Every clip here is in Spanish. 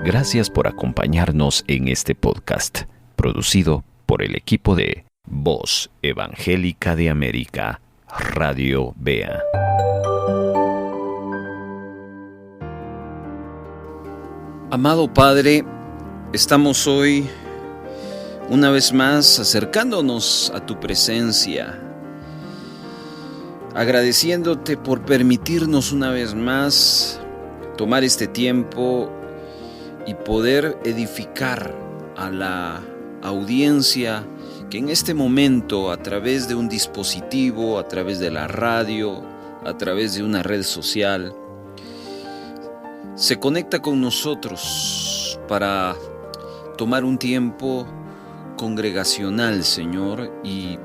Gracias por acompañarnos en este podcast, producido por el equipo de Voz Evangélica de América, Radio Bea. Amado Padre, estamos hoy una vez más acercándonos a tu presencia, agradeciéndote por permitirnos una vez más tomar este tiempo y poder edificar a la audiencia que en este momento, a través de un dispositivo, a través de la radio, a través de una red social, se conecta con nosotros para tomar un tiempo congregacional, Señor, y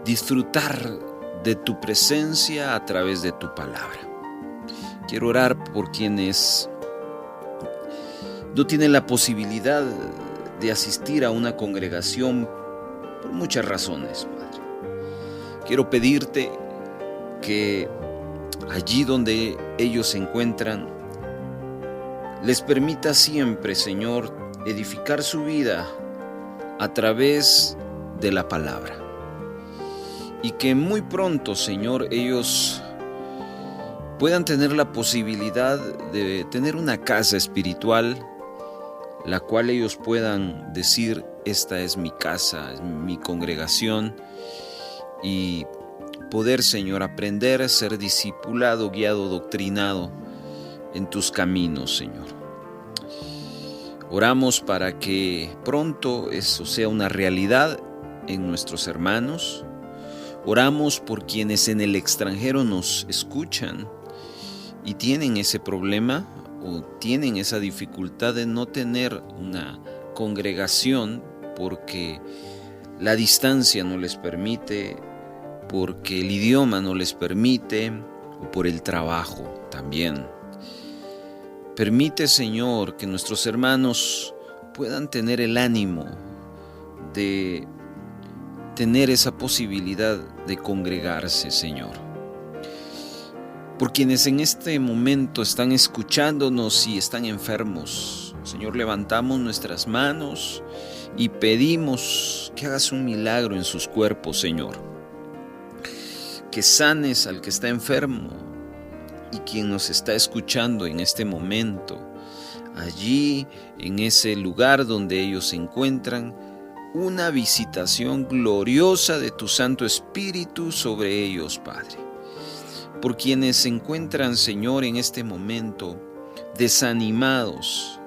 disfrutar de tu presencia a través de tu palabra. Quiero orar por quienes no tienen la posibilidad de asistir a una congregación por muchas razones, Padre. Quiero pedirte que allí donde ellos se encuentran, les permita siempre, Señor, edificar su vida a través de la palabra. Y que muy pronto, Señor, ellos puedan tener la posibilidad de tener una casa espiritual, la cual ellos puedan decir: esta es mi casa, es mi congregación, y poder, Señor, aprender a ser discipulado, guiado, doctrinado en tus caminos, Señor. Oramos para que pronto eso sea una realidad en nuestros hermanos. Oramos por quienes en el extranjero nos escuchan y tienen ese problema o tienen esa dificultad de no tener una congregación porque la distancia no les permite, porque el idioma no les permite, o por el trabajo también. Permite, Señor, que nuestros hermanos puedan tener el ánimo de tener esa posibilidad de congregarse, Señor. Por quienes en este momento están escuchándonos y están enfermos, Señor, levantamos nuestras manos y pedimos que hagas un milagro en sus cuerpos, Señor. Que sanes al que está enfermo y quien nos está escuchando en este momento, allí en ese lugar donde ellos se encuentran, una visitación gloriosa de tu Santo Espíritu sobre ellos, Padre. Por quienes se encuentran, Señor, en este momento desanimados,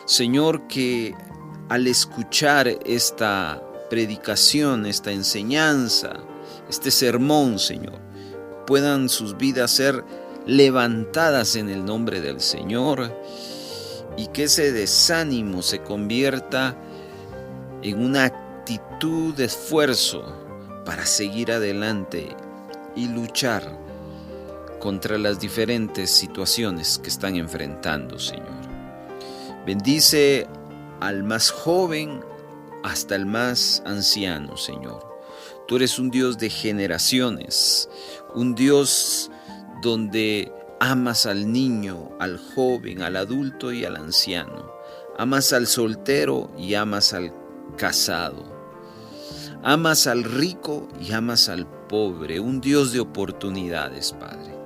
Señor, que al escuchar esta predicación, esta enseñanza, este sermón, Señor, puedan sus vidas ser levantadas en el nombre del Señor y que ese desánimo se convierta en una actitud de esfuerzo para seguir adelante y luchar contra las diferentes situaciones que están enfrentando, Señor. Bendice al más joven hasta el más anciano, Señor. Tú eres un Dios de generaciones, un Dios donde amas al niño, al joven, al adulto y al anciano. Amas al soltero y amas al casado. Amas al rico y amas al pobre, un Dios de oportunidades, Padre.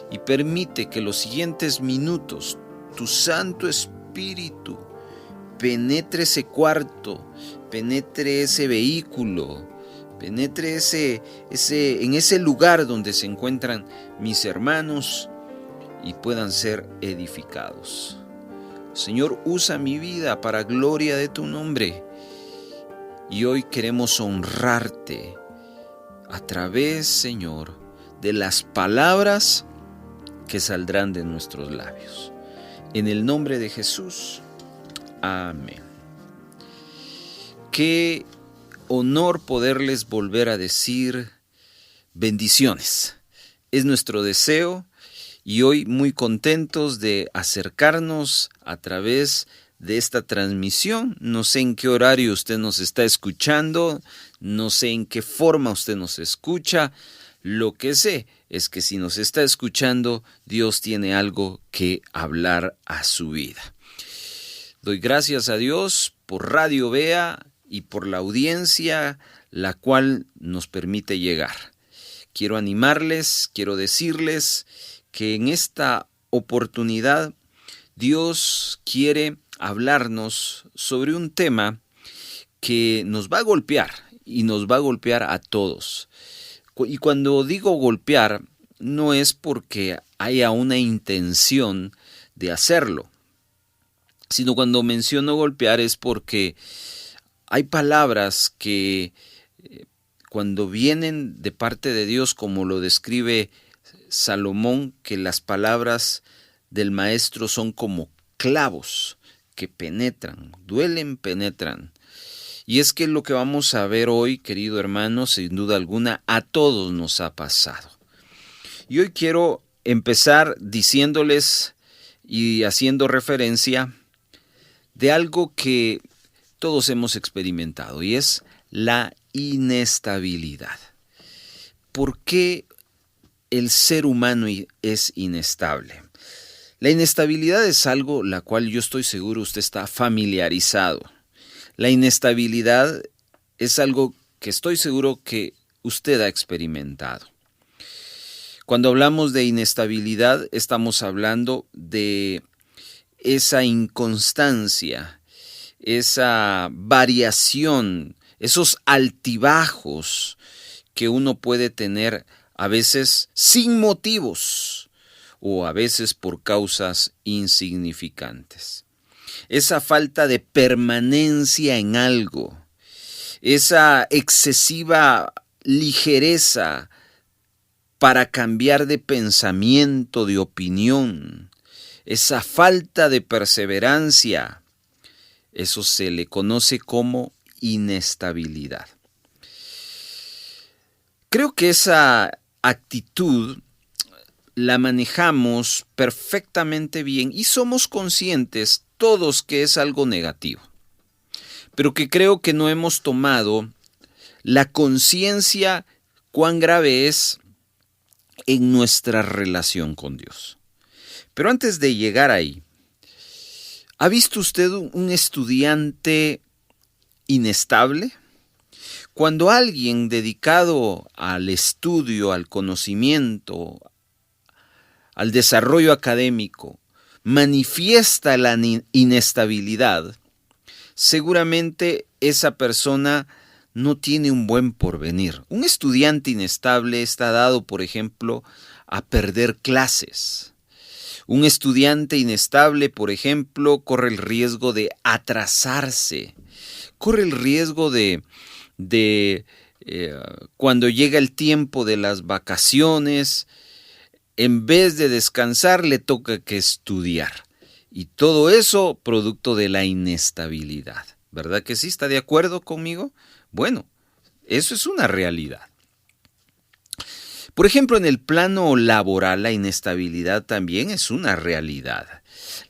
Y permite que los siguientes minutos tu Santo Espíritu penetre ese cuarto, penetre ese vehículo, penetre en ese lugar donde se encuentran mis hermanos y puedan ser edificados. Señor, usa mi vida para gloria de tu nombre. Y hoy queremos honrarte a través, Señor, de las palabras que saldrán de nuestros labios. En el nombre de Jesús. Amén. Qué honor poderles volver a decir bendiciones. Es nuestro deseo y hoy muy contentos de acercarnos a través de esta transmisión. No sé en qué horario usted nos está escuchando, no sé en qué forma usted nos escucha. Lo que sé es que si nos está escuchando, Dios tiene algo que hablar a su vida. Doy gracias a Dios por Radio Vea y por la audiencia la cual nos permite llegar. Quiero animarles, quiero decirles que en esta oportunidad Dios quiere hablarnos sobre un tema que nos va a golpear y nos va a golpear a todos. Y cuando digo golpear, no es porque haya una intención de hacerlo, sino cuando menciono golpear es porque hay palabras que cuando vienen de parte de Dios, como lo describe Salomón, que las palabras del maestro son como clavos que penetran, duelen, penetran. Y es que lo que vamos a ver hoy, querido hermano, sin duda alguna, a todos nos ha pasado. Y hoy quiero empezar diciéndoles y haciendo referencia de algo que todos hemos experimentado, y es la inestabilidad. ¿Por qué el ser humano es inestable? La inestabilidad es algo la cual yo estoy seguro usted está familiarizado. La inestabilidad es algo que estoy seguro que usted ha experimentado. Cuando hablamos de inestabilidad, estamos hablando de esa inconstancia, esa variación, esos altibajos que uno puede tener a veces sin motivos o a veces por causas insignificantes. Esa falta de permanencia en algo, esa excesiva ligereza para cambiar de pensamiento, de opinión, esa falta de perseverancia, eso se le conoce como inestabilidad. Creo que esa actitud la manejamos perfectamente bien y somos conscientes todos que es algo negativo, pero que creo que no hemos tomado la conciencia cuán grave es en nuestra relación con Dios. Pero antes de llegar ahí, ¿ha visto usted un estudiante inestable? Cuando alguien dedicado al estudio, al conocimiento, al desarrollo académico, manifiesta la inestabilidad, seguramente esa persona no tiene un buen porvenir. Un estudiante inestable está dado, por ejemplo, a perder clases. Un estudiante inestable, por ejemplo, corre el riesgo de atrasarse, corre el riesgo de cuando llega el tiempo de las vacaciones, en vez de descansar, le toca que estudiar. Y todo eso producto de la inestabilidad. ¿Verdad que sí? ¿Está de acuerdo conmigo? Bueno, eso es una realidad. Por ejemplo, en el plano laboral, la inestabilidad también es una realidad.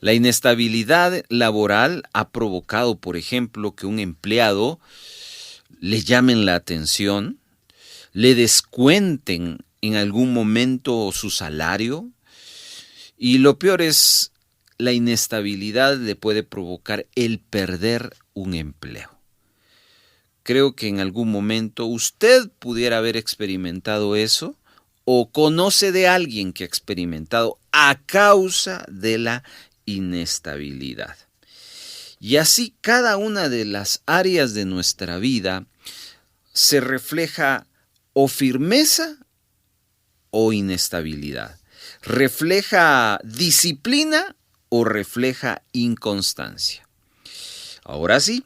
La inestabilidad laboral ha provocado, por ejemplo, que un empleado le llamen la atención, le descuenten en algún momento su salario, y lo peor es la inestabilidad le puede provocar el perder un empleo. Creo que en algún momento usted pudiera haber experimentado eso o conoce de alguien que ha experimentado a causa de la inestabilidad. Y así cada una de las áreas de nuestra vida se refleja o firmeza o inestabilidad. Refleja disciplina o refleja inconstancia. Ahora sí,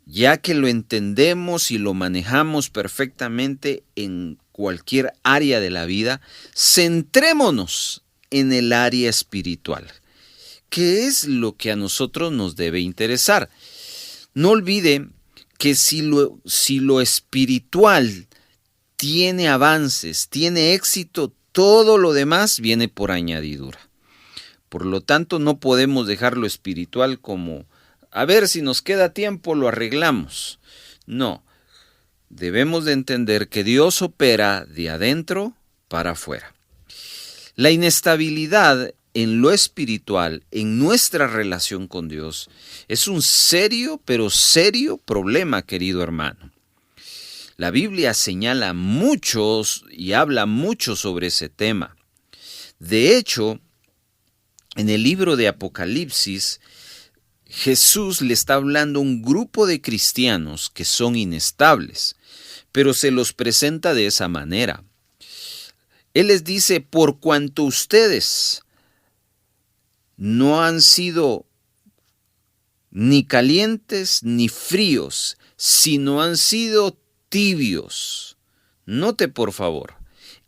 ya que lo entendemos y lo manejamos perfectamente en cualquier área de la vida, centrémonos en el área espiritual. ¿Qué es lo que a nosotros nos debe interesar? No olvide que si lo espiritual tiene avances, tiene éxito, todo lo demás viene por añadidura. Por lo tanto, no podemos dejar lo espiritual como, a ver si nos queda tiempo, lo arreglamos. No, debemos de entender que Dios opera de adentro para afuera. La inestabilidad en lo espiritual, en nuestra relación con Dios, es un serio, pero serio problema, querido hermano. La Biblia señala muchos y habla mucho sobre ese tema. De hecho, en el libro de Apocalipsis, Jesús le está hablando a un grupo de cristianos que son inestables, pero se los presenta de esa manera. Él les dice, por cuanto ustedes no han sido ni calientes ni fríos, sino han sido tibios. Note por favor,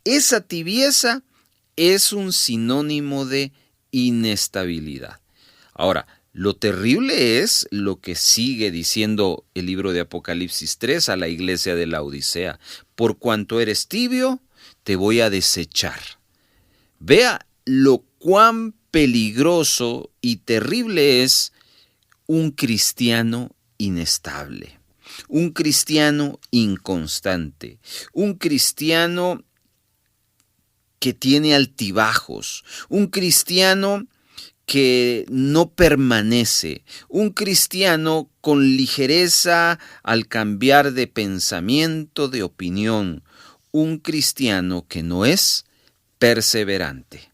esa tibieza es un sinónimo de inestabilidad. Ahora, lo terrible es lo que sigue diciendo el libro de Apocalipsis 3 a la iglesia de la Odisea. Por cuanto eres tibio, te voy a desechar. Vea lo cuán peligroso y terrible es un cristiano inestable, un cristiano inconstante, un cristiano que tiene altibajos, un cristiano que no permanece, un cristiano con ligereza al cambiar de pensamiento, de opinión, un cristiano que no es perseverante.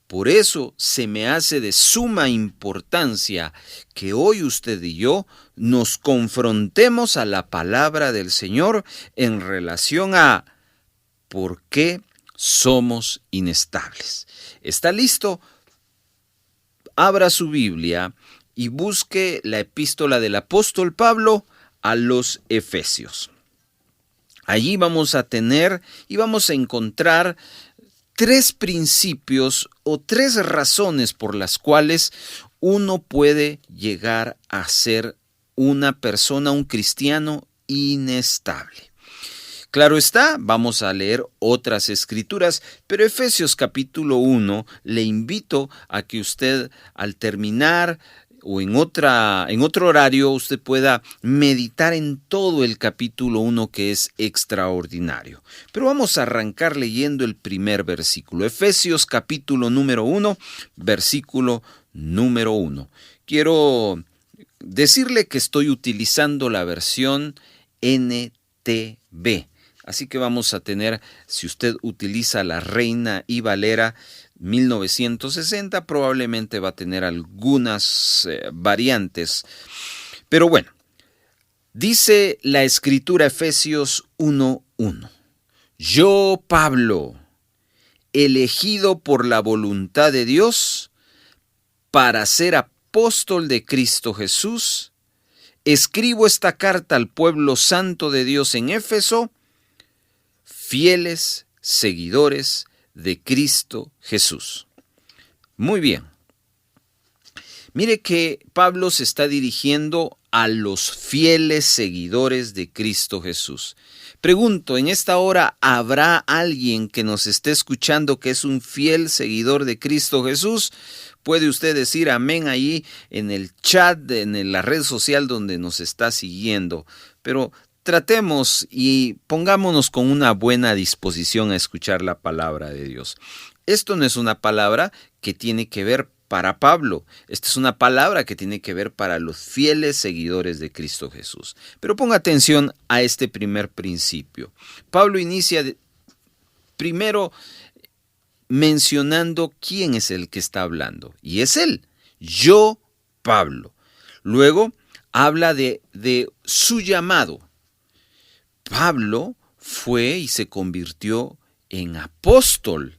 Por eso se me hace de suma importancia que hoy usted y yo nos confrontemos a la palabra del Señor en relación a por qué somos inestables. ¿Está listo? Abra su Biblia y busque la epístola del apóstol Pablo a los Efesios. Allí vamos a tener y vamos a encontrar 3 principios o 3 razones por las cuales uno puede llegar a ser una persona, un cristiano inestable. Claro está, vamos a leer otras escrituras, pero Efesios capítulo 1 le invito a que usted al terminar o en otro horario usted pueda meditar en todo el capítulo 1 que es extraordinario. Pero vamos a arrancar leyendo el primer versículo. Efesios capítulo número 1, versículo número 1. Quiero decirle que estoy utilizando la versión NTV. Así que vamos a tener, si usted utiliza la Reina y Valera 1960, probablemente va a tener algunas variantes. Pero bueno, dice la escritura Efesios 1:1. Yo, Pablo, elegido por la voluntad de Dios para ser apóstol de Cristo Jesús, escribo esta carta al pueblo santo de Dios en Éfeso, fieles seguidores de Cristo Jesús. Muy bien. Mire que Pablo se está dirigiendo a los fieles seguidores de Cristo Jesús. Pregunto, en esta hora, ¿habrá alguien que nos esté escuchando que es un fiel seguidor de Cristo Jesús? Puede usted decir amén ahí en el chat, en la red social donde nos está siguiendo. Pero tratemos y pongámonos con una buena disposición a escuchar la palabra de Dios. Esto no es una palabra que tiene que ver para Pablo. Esta es una palabra que tiene que ver para los fieles seguidores de Cristo Jesús. Pero ponga atención a este primer principio. Pablo inicia primero mencionando quién es el que está hablando. Y es él, yo, Pablo. Luego habla de su llamado. Pablo fue y se convirtió en apóstol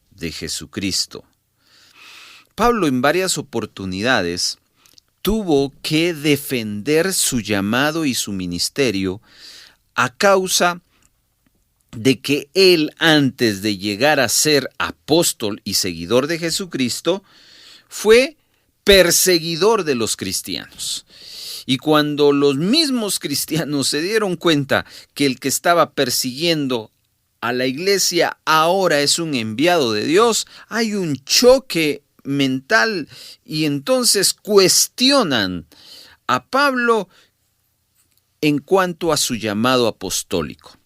de Jesucristo. Pablo en varias oportunidades tuvo que defender su llamado y su ministerio a causa de que él, antes de llegar a ser apóstol y seguidor de Jesucristo, fue perseguidor de los cristianos. Y cuando los mismos cristianos se dieron cuenta que el que estaba persiguiendo a la iglesia ahora es un enviado de Dios, hay un choque mental y entonces cuestionan a Pablo en cuanto a su llamado apostólico.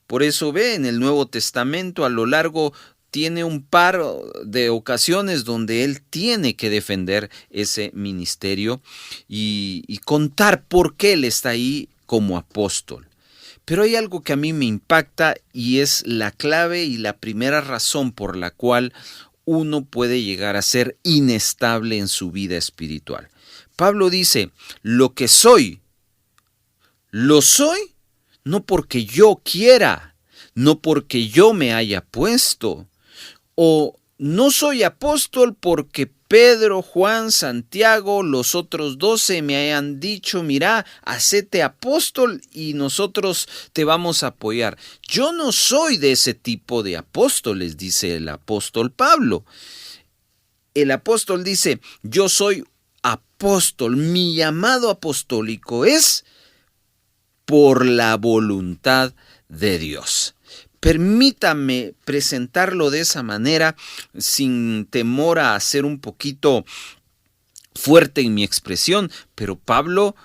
Por eso ve en el Nuevo Testamento a lo largo tiene un par de ocasiones donde él tiene que defender ese ministerio y contar por qué él está ahí como apóstol. Pero hay algo que a mí me impacta y es la clave y la primera razón por la cual uno puede llegar a ser inestable en su vida espiritual. Pablo dice, lo que soy, lo soy no porque yo quiera, no porque yo me haya puesto, o no soy apóstol porque Pedro, Juan, Santiago, los otros 12 me hayan dicho, mira, hacete apóstol y nosotros te vamos a apoyar. Yo no soy de ese tipo de apóstoles, dice el apóstol Pablo. El apóstol dice, yo soy apóstol, mi llamado apostólico es por la voluntad de Dios. Permítame presentarlo de esa manera sin temor a ser un poquito fuerte en mi expresión, pero Pablo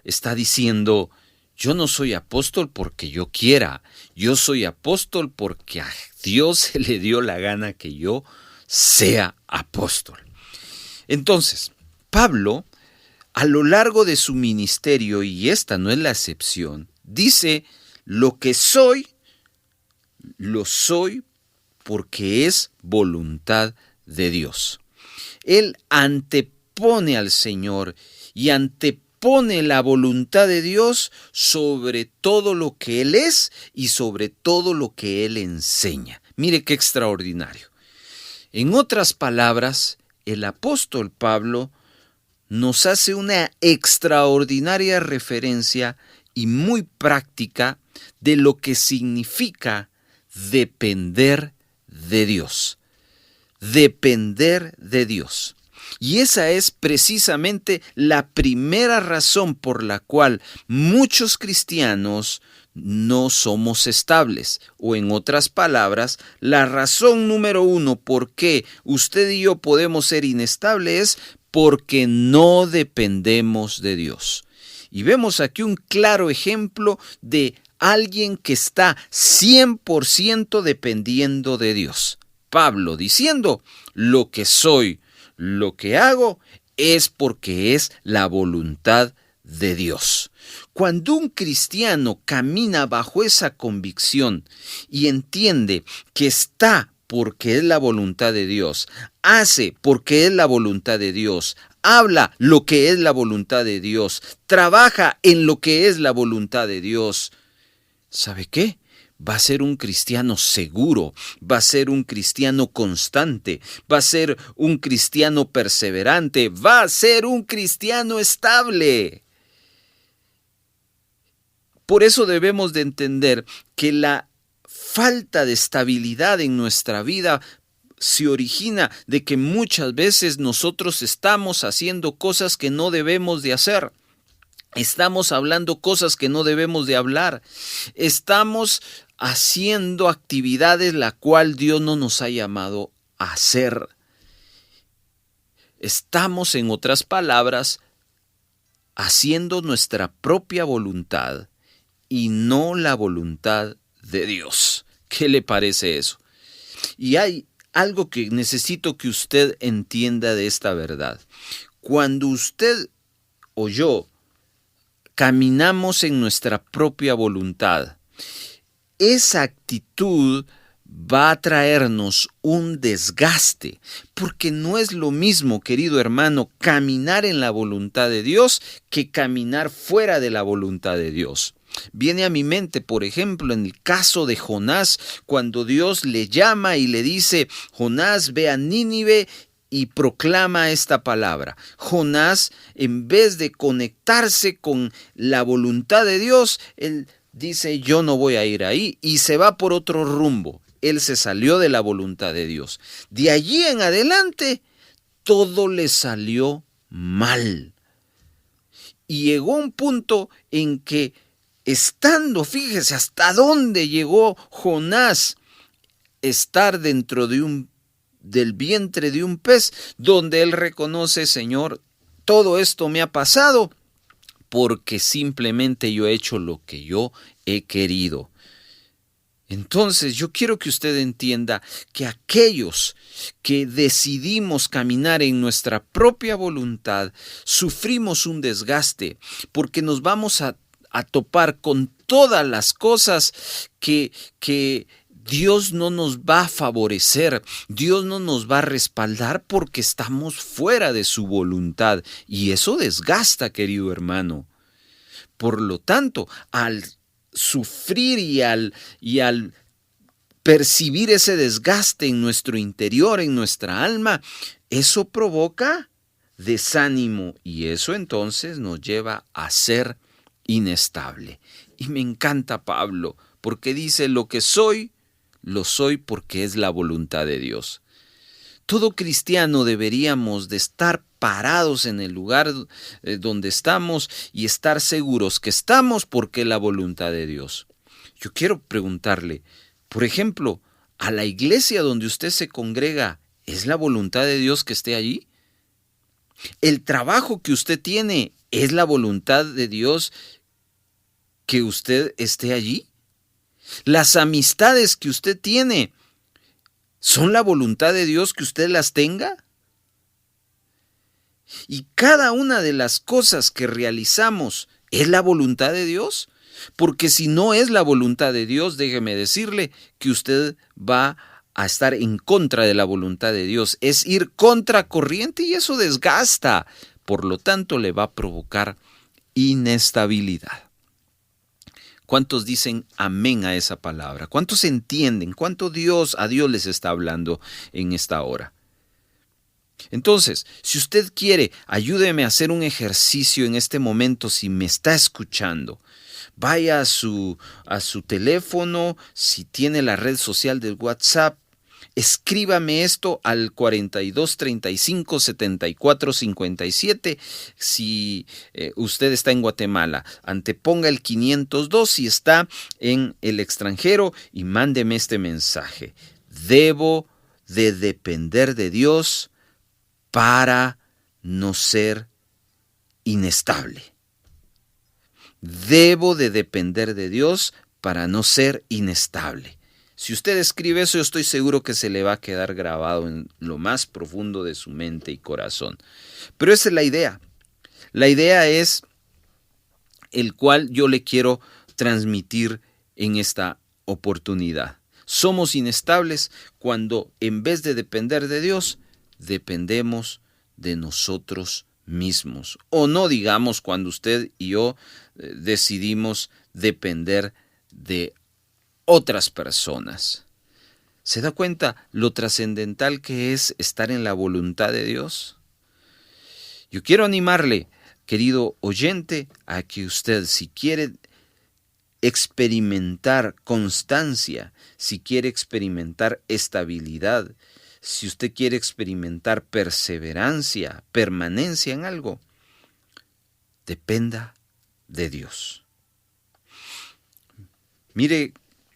está diciendo, yo no soy apóstol porque yo quiera, yo soy apóstol porque a Dios se le dio la gana que yo sea apóstol. Entonces, Pablo, a lo largo de su ministerio, y esta no es la excepción, dice, lo que soy, lo soy porque es voluntad de Dios. Él antepone al Señor y antepone la voluntad de Dios sobre todo lo que Él es y sobre todo lo que Él enseña. Mire qué extraordinario. En otras palabras, el apóstol Pablo nos hace una extraordinaria referencia y muy práctica de lo que significa depender de Dios. Depender de Dios. Y esa es precisamente la primera razón por la cual muchos cristianos no somos estables. O en otras palabras, la razón número 1 por qué usted y yo podemos ser inestables es porque no dependemos de Dios. Y vemos aquí un claro ejemplo de alguien que está 100% dependiendo de Dios. Pablo diciendo, lo que soy, lo que hago, es porque es la voluntad de Dios. Cuando un cristiano camina bajo esa convicción y entiende que está porque es la voluntad de Dios, hace porque es la voluntad de Dios, habla lo que es la voluntad de Dios, trabaja en lo que es la voluntad de Dios, ¿sabe qué? Va a ser un cristiano seguro, va a ser un cristiano constante, va a ser un cristiano perseverante, va a ser un cristiano estable. Por eso debemos de entender que la falta de estabilidad en nuestra vida se origina de que muchas veces nosotros estamos haciendo cosas que no debemos de hacer. Estamos hablando cosas que no debemos de hablar. Estamos haciendo actividades la cual Dios no nos ha llamado a hacer. Estamos, en otras palabras, haciendo nuestra propia voluntad y no la voluntad de Dios. ¿Qué le parece eso? Y hay algo que necesito que usted entienda de esta verdad. Cuando usted o yo caminamos en nuestra propia voluntad, esa actitud va a traernos un desgaste, porque no es lo mismo, querido hermano, caminar en la voluntad de Dios que caminar fuera de la voluntad de Dios. Viene a mi mente, por ejemplo, en el caso de Jonás, cuando Dios le llama y le dice, Jonás, ve a Nínive y proclama esta palabra. Jonás, en vez de conectarse con la voluntad de Dios, él dice, yo no voy a ir ahí, y se va por otro rumbo. Él se salió de la voluntad de Dios. De allí en adelante, todo le salió mal. Y llegó un punto en que, estando, fíjese hasta dónde llegó Jonás, estar dentro del vientre de un pez, donde él reconoce, Señor, todo esto me ha pasado porque simplemente yo he hecho lo que yo he querido. Entonces yo quiero que usted entienda que aquellos que decidimos caminar en nuestra propia voluntad, sufrimos un desgaste porque nos vamos a topar con todas las cosas que Dios no nos va a favorecer, Dios no nos va a respaldar porque estamos fuera de su voluntad y eso desgasta, querido hermano. Por lo tanto, al sufrir y al percibir ese desgaste en nuestro interior, en nuestra alma, eso provoca desánimo y eso entonces nos lleva a ser inestable. Y me encanta Pablo porque dice: lo que soy, lo soy porque es la voluntad de Dios. Todo cristiano deberíamos de estar parados en el lugar donde estamos y estar seguros que estamos porque es la voluntad de Dios. Yo quiero preguntarle, por ejemplo, a la iglesia donde usted se congrega, ¿es la voluntad de Dios que esté allí? ¿El trabajo que usted tiene es la voluntad de Dios que usted esté allí? ¿Las amistades que usted tiene son la voluntad de Dios que usted las tenga? ¿Y cada una de las cosas que realizamos es la voluntad de Dios? Porque si no es la voluntad de Dios, déjeme decirle que usted va a estar en contra de la voluntad de Dios. Es ir contra corriente y eso desgasta. Por lo tanto, le va a provocar inestabilidad. ¿Cuántos dicen amén a esa palabra? ¿Cuántos entienden? ¿Cuánto a Dios les está hablando en esta hora? Entonces, si usted quiere, ayúdeme a hacer un ejercicio en este momento si me está escuchando. Vaya a su teléfono, si tiene la red social del WhatsApp, escríbame esto al 42 35 74 57 si usted está en Guatemala. Anteponga el 502 si está en el extranjero y mándeme este mensaje. Debo de depender de Dios para no ser inestable. Debo de depender de Dios para no ser inestable. Si usted escribe eso, yo estoy seguro que se le va a quedar grabado en lo más profundo de su mente y corazón. Pero esa es la idea. La idea es el cual yo le quiero transmitir en esta oportunidad. Somos inestables cuando en vez de depender de Dios, dependemos de nosotros mismos. O no digamos cuando usted y yo decidimos depender de otras personas. ¿Se da cuenta lo trascendental que es estar en la voluntad de Dios? Yo quiero animarle, querido oyente, a que usted, si quiere experimentar constancia, si quiere experimentar estabilidad, si usted quiere experimentar perseverancia, permanencia en algo, dependa de Dios. Mire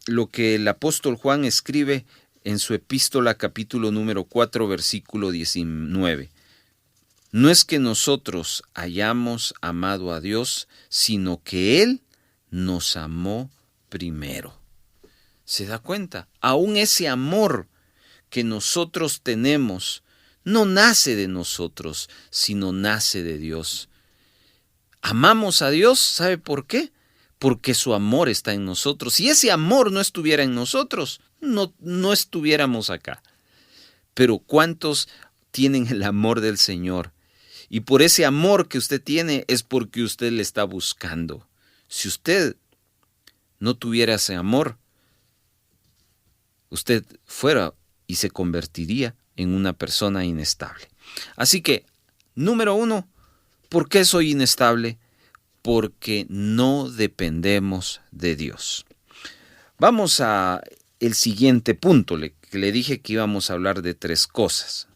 lo que el apóstol Juan escribe en su epístola capítulo número 4, versículo 19. No es que nosotros hayamos amado a Dios, sino que Él nos amó primero. ¿Se da cuenta? Aún ese amor que nosotros tenemos no nace de nosotros, sino nace de Dios. Amamos a Dios, ¿sabe por qué? Porque su amor está en nosotros. Si ese amor no estuviera en nosotros, no estuviéramos acá. Pero ¿cuántos tienen el amor del Señor? Y por ese amor que usted tiene es porque usted le está buscando. Si usted no tuviera ese amor, usted fuera y se convertiría en una persona inestable. Así que, número 1, ¿por qué soy inestable? Porque no dependemos de Dios. Vamos a el siguiente punto. Le dije que íbamos a hablar de 3 cosas.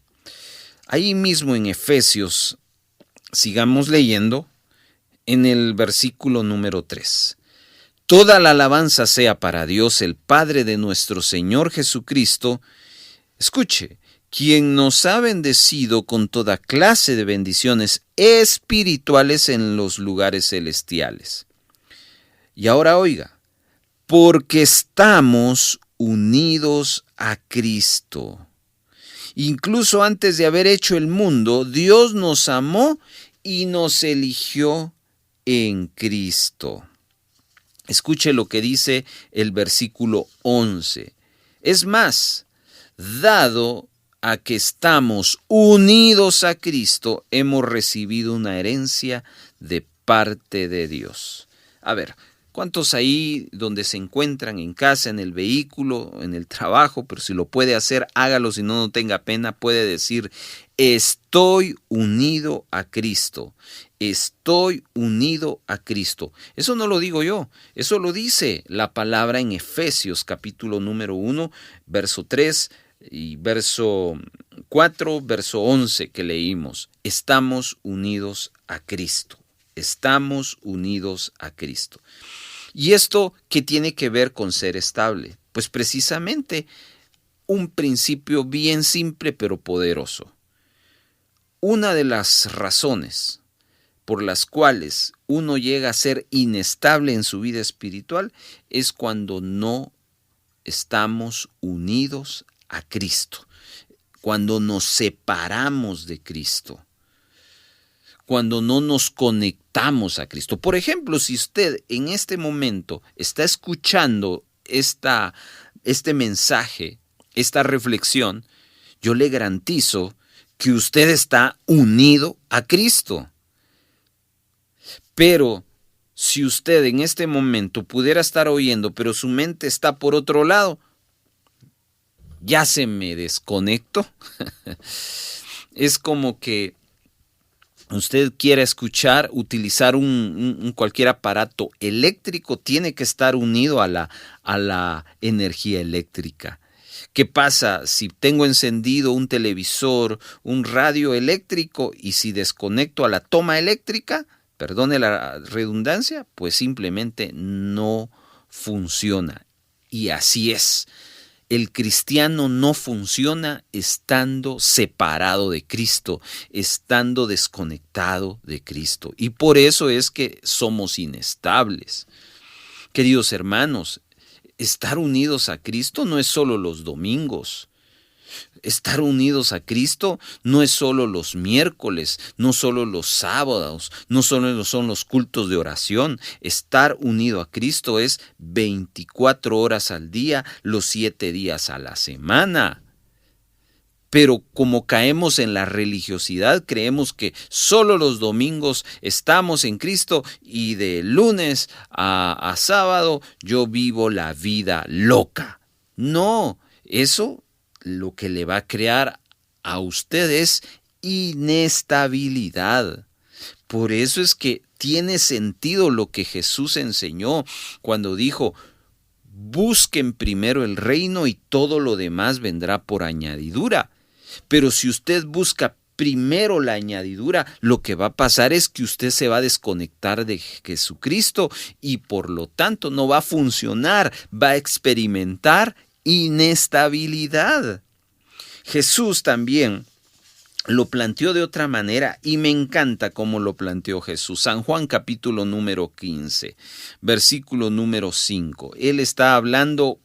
Ahí mismo en Efesios, sigamos leyendo, en el versículo número 3. Toda la alabanza sea para Dios, el Padre de nuestro Señor Jesucristo. Escuche, quien nos ha bendecido con toda clase de bendiciones espirituales en los lugares celestiales. Y ahora oiga, porque estamos unidos a Cristo. Incluso antes de haber hecho el mundo, Dios nos amó y nos eligió en Cristo. Escuche lo que dice el versículo 11. Es más, dado a que estamos unidos a Cristo, hemos recibido una herencia de parte de Dios. A ver, ¿cuántos ahí donde se encuentran en casa, en el vehículo, en el trabajo, pero si lo puede hacer, hágalo, si no, no tenga pena, puede decir, estoy unido a Cristo, estoy unido a Cristo? Eso no lo digo yo, eso lo dice la palabra en Efesios capítulo número 1, verso 3 y verso 4, verso 11 que leímos. Estamos unidos a Cristo, estamos unidos a Cristo. ¿Y esto qué tiene que ver con ser estable? Pues precisamente un principio bien simple pero poderoso. Una de las razones por las cuales uno llega a ser inestable en su vida espiritual es cuando no estamos unidos a Cristo, cuando nos separamos de Cristo, cuando no nos conectamos a Cristo. Por ejemplo, si usted en este momento está escuchando este mensaje, esta reflexión, yo le garantizo que usted está unido a Cristo. Pero si usted en este momento pudiera estar oyendo, pero su mente está por otro lado, ya se me desconectó. Es como que usted quiera escuchar, utilizar un cualquier aparato eléctrico, tiene que estar unido a la energía eléctrica. ¿Qué pasa si tengo encendido un televisor, un radio eléctrico y si desconecto a la toma eléctrica, perdone la redundancia, pues simplemente no funciona? Y así es. El cristiano no funciona estando separado de Cristo, estando desconectado de Cristo. Y por eso es que somos inestables. Queridos hermanos, estar unidos a Cristo no es solo los domingos. Estar unidos a Cristo no es solo los miércoles, no solo los sábados, no solo son los cultos de oración. Estar unido a Cristo es 24 horas al día, los 7 días a la semana. Pero como caemos en la religiosidad, creemos que solo los domingos estamos en Cristo y de lunes a sábado yo vivo la vida loca. No, eso lo que le va a crear a usted es inestabilidad. Por eso es que tiene sentido lo que Jesús enseñó cuando dijo, busquen primero el reino y todo lo demás vendrá por añadidura. Pero si usted busca primero la añadidura, lo que va a pasar es que usted se va a desconectar de Jesucristo y por lo tanto no va a funcionar, va a experimentar inestabilidad. Jesús también lo planteó de otra manera y me encanta cómo lo planteó Jesús. San Juan capítulo número 15, versículo número 5. Él está hablando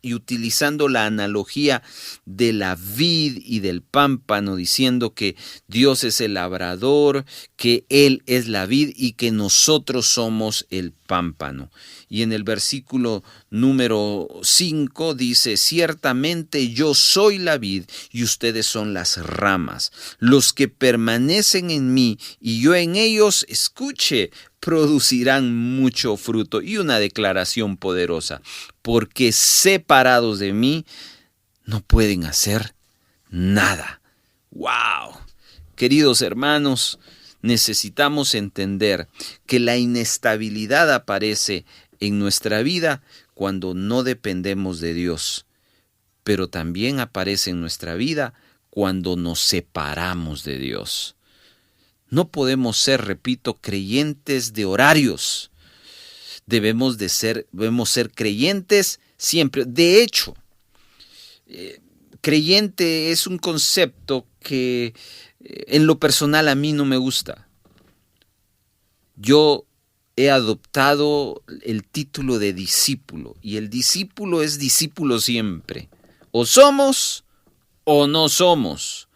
y utilizando la analogía de la vid y del pámpano, diciendo que Dios es el labrador, que Él es la vid y que nosotros somos el pámpano. Y en el versículo número 5 dice, ciertamente yo soy la vid y ustedes son las ramas. Los que permanecen en mí y yo en ellos, escuche, producirán mucho fruto. Y una declaración poderosa, porque separados de mí no pueden hacer nada. ¡Wow! Queridos hermanos, necesitamos entender que la inestabilidad aparece en nuestra vida cuando no dependemos de Dios, pero también aparece en nuestra vida cuando nos separamos de Dios. No podemos ser, repito, creyentes de horarios. Debemos ser creyentes siempre. De hecho, creyente es un concepto que en lo personal a mí no me gusta. Yo he adoptado el título de discípulo, y el discípulo es discípulo siempre. O somos o no somos.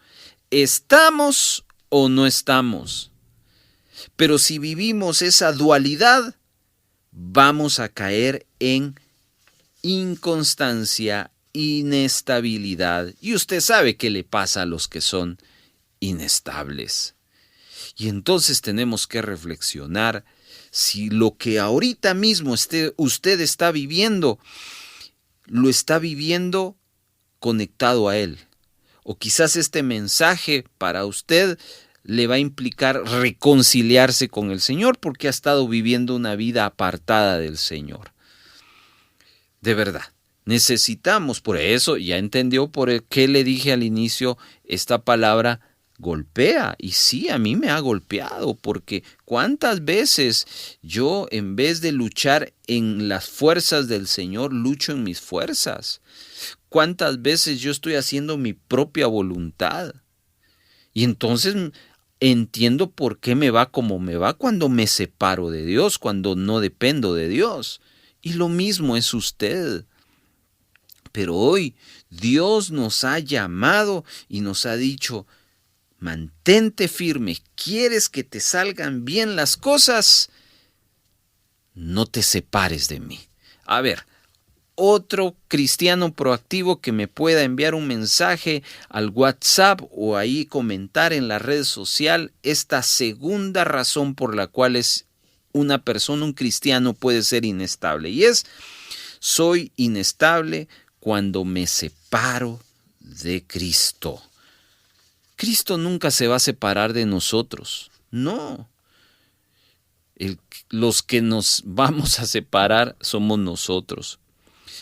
Estamos o no estamos. Pero si vivimos esa dualidad, vamos a caer en inconstancia, inestabilidad. Y usted sabe qué le pasa a los que son inestables. Y entonces tenemos que reflexionar si lo que ahorita mismo usted está viviendo, lo está viviendo conectado a Él. O quizás este mensaje para usted le va a implicar reconciliarse con el Señor porque ha estado viviendo una vida apartada del Señor. De verdad, necesitamos, por eso ya entendió por qué le dije al inicio esta palabra golpea. Y sí, a mí me ha golpeado, porque cuántas veces yo, en vez de luchar en las fuerzas del Señor, lucho en mis fuerzas. Cuántas veces yo estoy haciendo mi propia voluntad. Y entonces entiendo por qué me va como me va cuando me separo de Dios, cuando no dependo de Dios. Y lo mismo es usted. Pero hoy Dios nos ha llamado y nos ha dicho: mantente firme. ¿Quieres que te salgan bien las cosas? No te separes de mí. A ver, otro cristiano proactivo que me pueda enviar un mensaje al WhatsApp o ahí comentar en la red social esta segunda razón por la cual una persona, un cristiano, puede ser inestable. Y es: soy inestable cuando me separo de Cristo. Cristo nunca se va a separar de nosotros. No. Los que nos vamos a separar somos nosotros.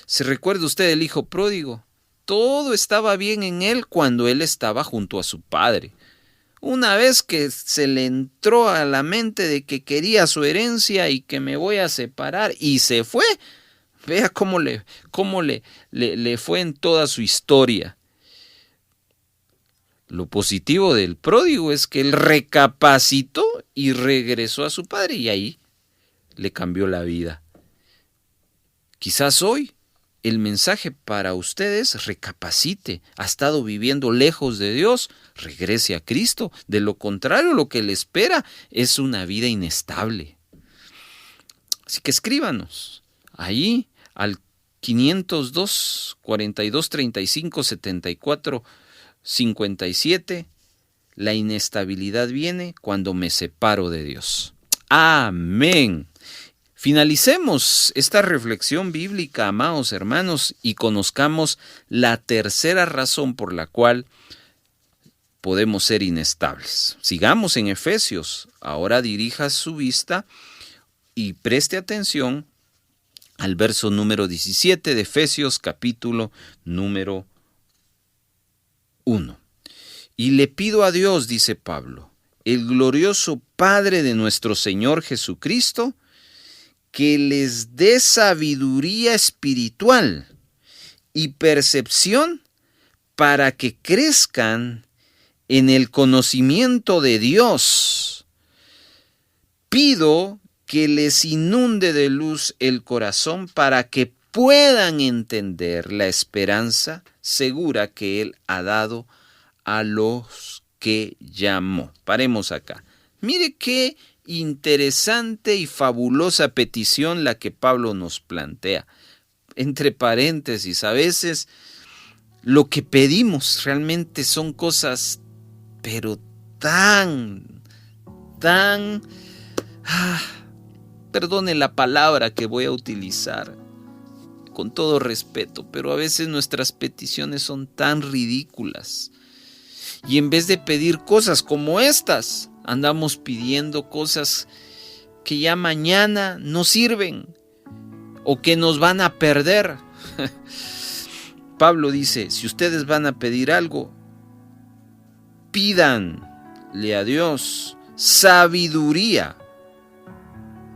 ¿Se recuerda usted del hijo pródigo? Todo estaba bien en él cuando él estaba junto a su padre. Una vez que se le entró a la mente de que quería su herencia y que me voy a separar, y se fue, vea cómo le fue en toda su historia. Lo positivo del pródigo es que él recapacitó y regresó a su padre, y ahí le cambió la vida. Quizás hoy el mensaje para ustedes: recapacite. Ha estado viviendo lejos de Dios, regrese a Cristo. De lo contrario, lo que le espera es una vida inestable. Así que escríbanos ahí al 502 42 35 74 57. La inestabilidad viene cuando me separo de Dios. Amén. Finalicemos esta reflexión bíblica, amados hermanos, y conozcamos la tercera razón por la cual podemos ser inestables. Sigamos en Efesios. Ahora dirija su vista y preste atención al verso número 17 de Efesios, capítulo número 1. Y le pido a Dios, dice Pablo, el glorioso Padre de nuestro Señor Jesucristo, que les dé sabiduría espiritual y percepción para que crezcan en el conocimiento de Dios. Pido que les inunde de luz el corazón para que puedan entender la esperanza segura que Él ha dado a los que llamó. Paremos acá. Mire qué interesante y fabulosa petición la que Pablo nos plantea. Entre paréntesis, a veces lo que pedimos realmente son cosas, pero perdone la palabra que voy a utilizar, con todo respeto, pero a veces nuestras peticiones son tan ridículas. Y en vez de pedir cosas como estas, andamos pidiendo cosas que ya mañana no sirven o que nos van a perder. Pablo dice: si ustedes van a pedir algo, pídanle a Dios sabiduría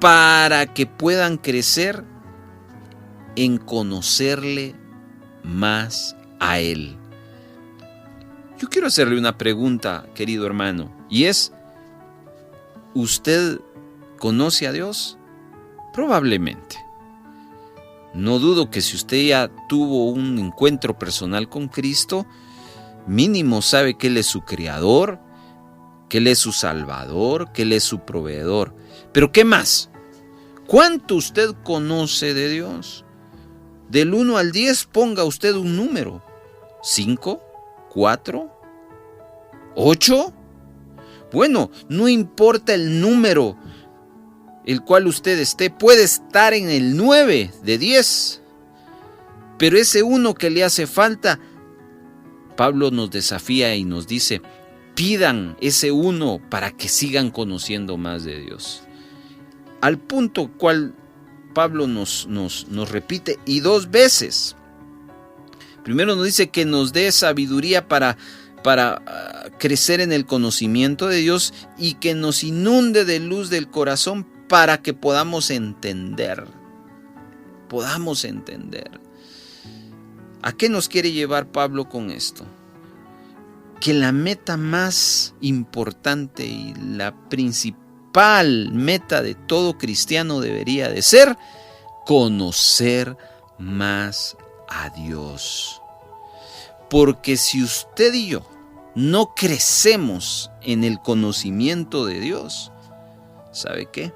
para que puedan crecer en conocerle más a Él. Yo quiero hacerle una pregunta, querido hermano, y es, ¿usted conoce a Dios? Probablemente. No dudo que si usted ya tuvo un encuentro personal con Cristo, mínimo sabe que Él es su creador, que Él es su salvador, que Él es su proveedor. Pero ¿qué más? ¿Cuánto usted conoce de Dios? Del 1 al 10 ponga usted un número. ¿5? ¿4? ¿8? Bueno, no importa el número el cual usted esté, puede estar en el 9 de 10. Pero ese 1 que le hace falta, Pablo nos desafía y nos dice, pidan ese 1 para que sigan conociendo más de Dios. Al punto cual Pablo nos repite y 2 veces. Primero nos dice que nos dé sabiduría para crecer en el conocimiento de Dios y que nos inunde de luz del corazón para que podamos entender. ¿A qué nos quiere llevar Pablo con esto? Que la meta más importante y la principal meta de todo cristiano debería de ser conocer más a Dios. Porque si usted y yo no crecemos en el conocimiento de Dios, ¿sabe qué?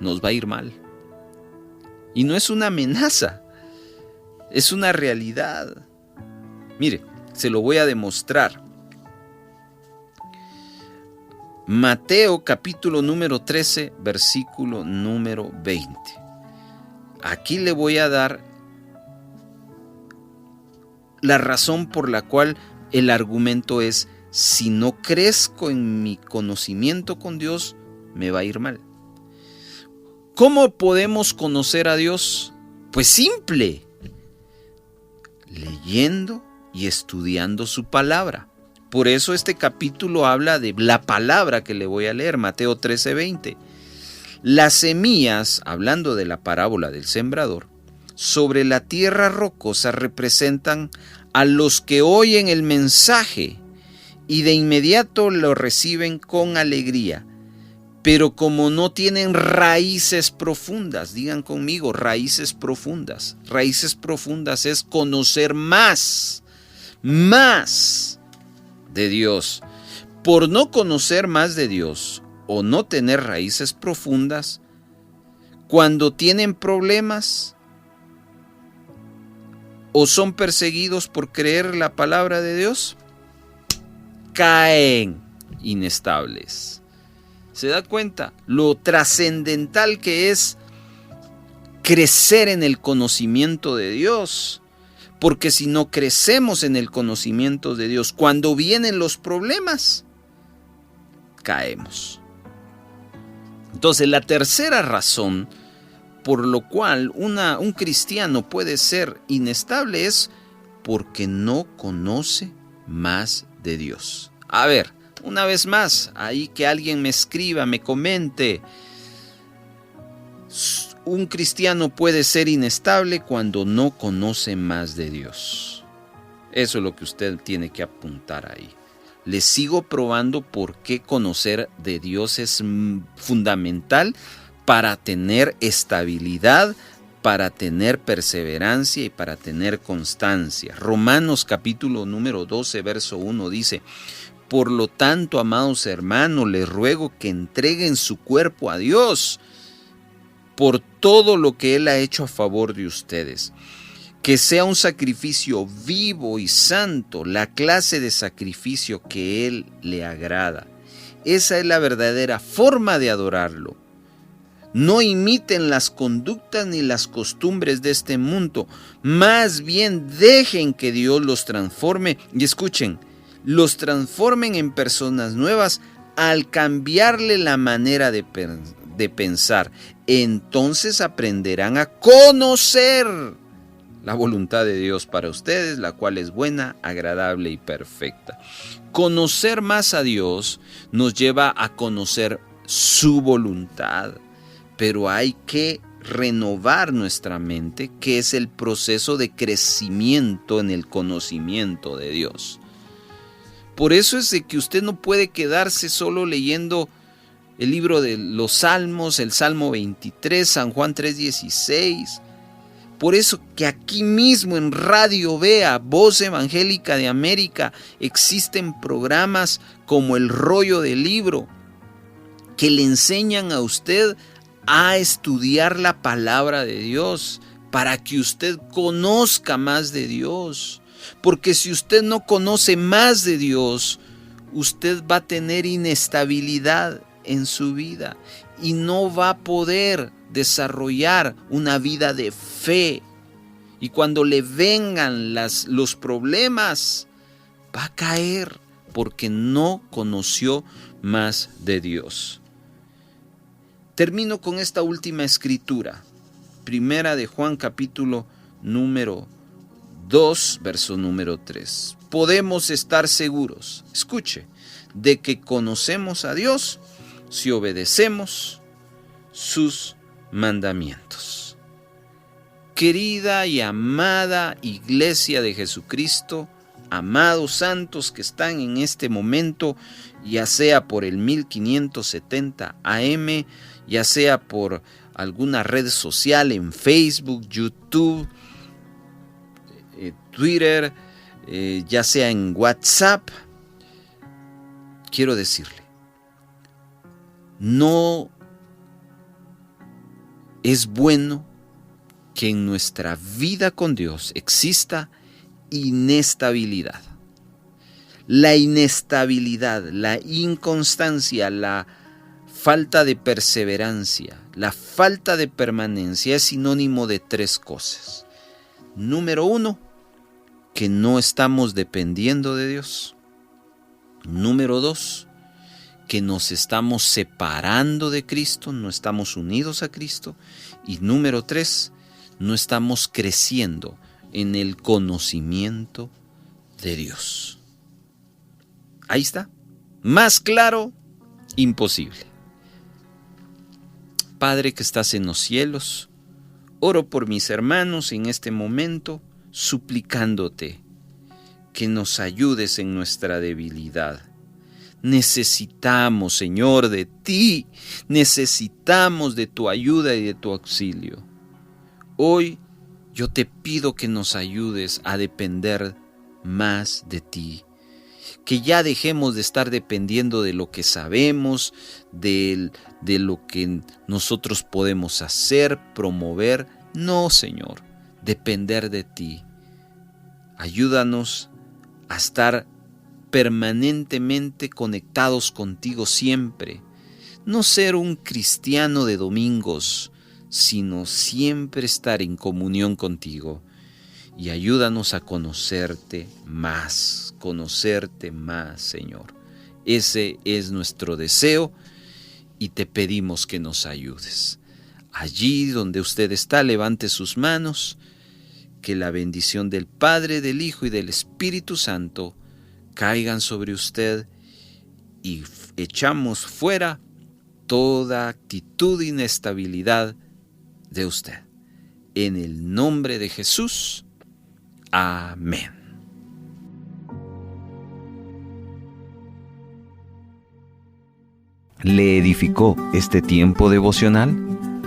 Nos va a ir mal. Y no es una amenaza, es una realidad. Mire, se lo voy a demostrar. Mateo capítulo número 13, versículo número 20. Aquí le voy a dar la razón por la cual el argumento es, si no crezco en mi conocimiento con Dios, me va a ir mal. ¿Cómo podemos conocer a Dios? Pues simple, leyendo y estudiando su palabra. Por eso este capítulo habla de la palabra que le voy a leer, Mateo 13:20. Las semillas, hablando de la parábola del sembrador, sobre la tierra rocosa representan a los que oyen el mensaje y de inmediato lo reciben con alegría. Pero como no tienen raíces profundas, digan conmigo, raíces profundas. Raíces profundas es conocer más de Dios. Por no conocer más de Dios o no tener raíces profundas, cuando tienen problemas o son perseguidos por creer la palabra de Dios, caen inestables. ¿Se da cuenta lo trascendental que es crecer en el conocimiento de Dios? Porque si no crecemos en el conocimiento de Dios, cuando vienen los problemas, caemos. Entonces, la tercera razón por lo cual un cristiano puede ser inestable es porque no conoce más de Dios. A ver, una vez más, ahí que alguien me escriba, me comente. Un cristiano puede ser inestable cuando no conoce más de Dios. Eso es lo que usted tiene que apuntar ahí. Le sigo probando por qué conocer de Dios es fundamental para tener estabilidad, para tener perseverancia y para tener constancia. Romanos capítulo número 12, verso 1 dice: por lo tanto, amados hermanos, les ruego que entreguen su cuerpo a Dios por todo lo que Él ha hecho a favor de ustedes. Que sea un sacrificio vivo y santo, la clase de sacrificio que Él le agrada. Esa es la verdadera forma de adorarlo. No imiten las conductas ni las costumbres de este mundo. Más bien dejen que Dios los transforme. Y escuchen, los transformen en personas nuevas al cambiarle la manera de pensar. Entonces aprenderán a conocer la voluntad de Dios para ustedes, la cual es buena, agradable y perfecta. Conocer más a Dios nos lleva a conocer su voluntad, pero hay que renovar nuestra mente, que es el proceso de crecimiento en el conocimiento de Dios. Por eso es de que usted no puede quedarse solo leyendo el libro de los Salmos, el Salmo 23, San Juan 3:16. Por eso que aquí mismo en Radio Vea, Voz Evangélica de América, existen programas como El Rollo del Libro, que le enseñan a usted a estudiar la palabra de Dios, para que usted conozca más de Dios. Porque si usted no conoce más de Dios, usted va a tener inestabilidad en su vida y no va a poder desarrollar una vida de fe. Y cuando le vengan los problemas, va a caer porque no conoció más de Dios. Termino con esta última escritura, primera de Juan capítulo número 2, verso número 3. Podemos estar seguros, escuche, de que conocemos a Dios si obedecemos sus mandamientos. Querida y amada Iglesia de Jesucristo, amados santos que están en este momento, ya sea por el 1570 AM, ya sea por alguna red social en Facebook, YouTube, Twitter, ya sea en WhatsApp, quiero decirle, no es bueno que en nuestra vida con Dios exista inestabilidad. La inestabilidad, la inconstancia, la falta de perseverancia, la falta de permanencia es sinónimo de tres cosas. Número 1, que no estamos dependiendo de Dios. Número 2, que nos estamos separando de Cristo, no estamos unidos a Cristo. Y número 3, no estamos creciendo en el conocimiento de Dios. Ahí está. Más claro, imposible. Padre que estás en los cielos, oro por mis hermanos en este momento, suplicándote que nos ayudes en nuestra debilidad. Necesitamos, Señor, de ti, necesitamos de tu ayuda y de tu auxilio. Hoy yo te pido que nos ayudes a depender más de ti. Que ya dejemos de estar dependiendo de lo que sabemos, de lo que nosotros podemos hacer, promover. No, Señor, depender de ti. Ayúdanos a estar permanentemente conectados contigo siempre. No ser un cristiano de domingos, sino siempre estar en comunión contigo. Y ayúdanos a conocerte más, Señor. Ese es nuestro deseo y te pedimos que nos ayudes. Allí donde usted está, levante sus manos, que la bendición del Padre, del Hijo y del Espíritu Santo caigan sobre usted y echamos fuera toda actitud de inestabilidad de usted. En el nombre de Jesús. Amén. ¿Le edificó este tiempo devocional?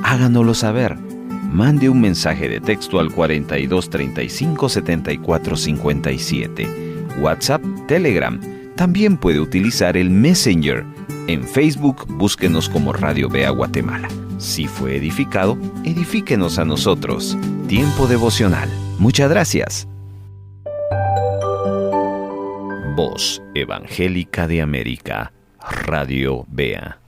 Háganoslo saber. Mande un mensaje de texto al 42 35 74 57. WhatsApp, Telegram. También puede utilizar el Messenger. En Facebook, búsquenos como Radio Vea Guatemala. Si fue edificado, edifíquenos a nosotros. Tiempo devocional. Muchas gracias. Voz Evangélica de América, Radio Vea.